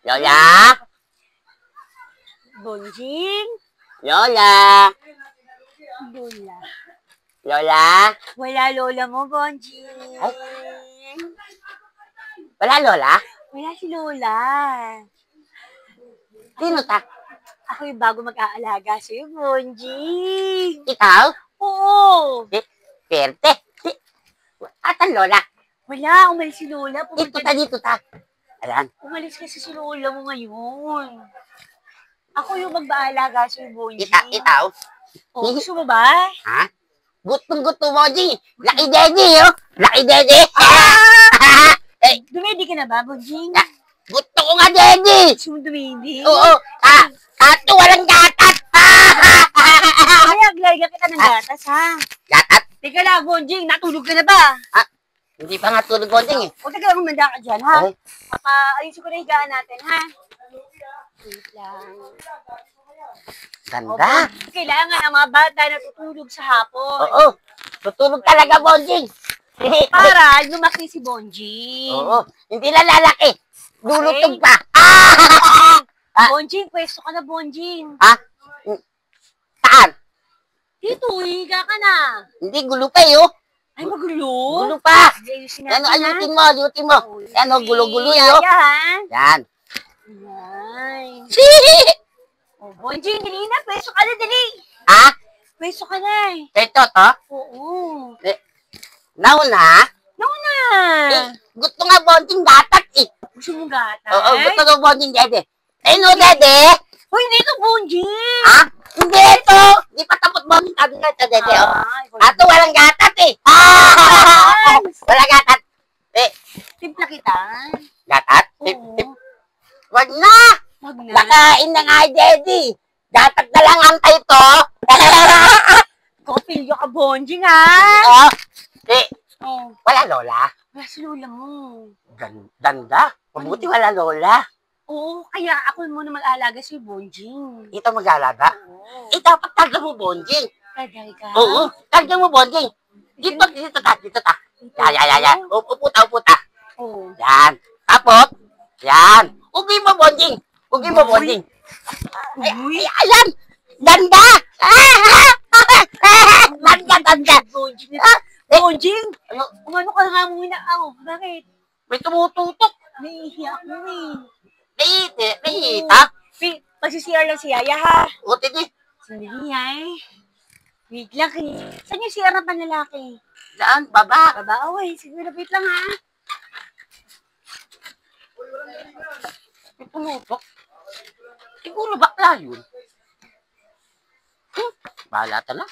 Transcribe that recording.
Lola? Bonjing? Lola? Lola. Lola? Wala lola mo, Bonjing. Ay. Wala, Lola? Wala si Lola. Sino ta? Ako yung bago mag-aalaga sa'yo, Bonjing. Ikaw? Oo. Perte. Atan, Lola? Wala, umalis si Lola. Dito ta. Ayan. Umalis kasi si Lola mo ngayon. Ako yung mag-aalaga sa'yo, Bonjing. Ikaw? Oh, gusto mo ba? Ha? Gutong-guto mo, G. Laki Daddy, oh. Laki Daddy. Dumedi ka na ba, Bonjing? Gusto ko nga, Daddy. Gusto mo dumedi? Oo. Kato walang gatas. Ay, aglaga kita ng gatas, ha? Gatas? Teka lang, Bonjing. Natulog ka na ba? Hindi pa nga tulog, Bonjing, eh. Huwag ka lang umanda ka dyan, ha? Ay. Ayusin ko na higaan natin, ha? Wait lang. Ganda. Kailangan ang mga bata natutulog sa hapon. Oo. Tutulog talaga, Bonjing. Para lumaki si Bonjing. Oo. Hindi lang lalaki. Lulutog pa. Bonjing, pwesto ka na, Bonjing. Saan? Dito, higa ka na. Hindi, gulo pa, eh, oh. Ay, magulo. Gulo pa. Ayusin Yan, natin, ha? ayutin mo. Yan, oh, gulo-gulo, eh, oh. ha? Yan. Yan. Oh, Bonjing, dali na. Pwesto ka na, dali. Ha? Pwesto ka na, eh. Ito, to? Oo. Nauna? Nauna. Gusto nga, Bonjing, gatas, eh. Gusto mong gatas? Oo, gusto nga, Bonjing, Dede. Eh, no, Dede? Hoy, hindi ito, Bonjing. Ha? Hindi ito. Hindi pa tapos, Bonjing. Sabi nga ito, Dede, oh. Ay, Ato, walang gatas, eh. Walang gatas. timpla kita. Gatas? Oo. Wag na. Wag na. Nakain na nga, Daddy. Gatas na lang antay to. Kopilyo ka, Bonjing, ha? Oh. Oh. Wala, Lola. Wala si Lola mo. Ganda. Mabuti wala, Lola. Oo, kaya ako muna mag-aalaga si Bonjing. Ito mag-alaga. Oo. Dapat targa mo, Bonjing. Tagay ka? Oo, targa mo, Bonjing. Dito ta. Ya. Upo ta. Oo. Yan. Tapos, yan. Ugi mo, Bonjing. Uy. Ayan. Ganda. Ganda. Bonjing. Bonjing? Umano ka nga muna. Bakit? May tumututok. Naiiyak mo, eh. Nahihita. Pagsisiyar lang si Yaya, ha? O, titi. Sandali, ay. Wait lang. Saan yung CR ng panlalaki? Saan? Baba. Baba, oy. Siguro, wait lang, ha? May tumutok. Siguro bakla yun. Bahala na.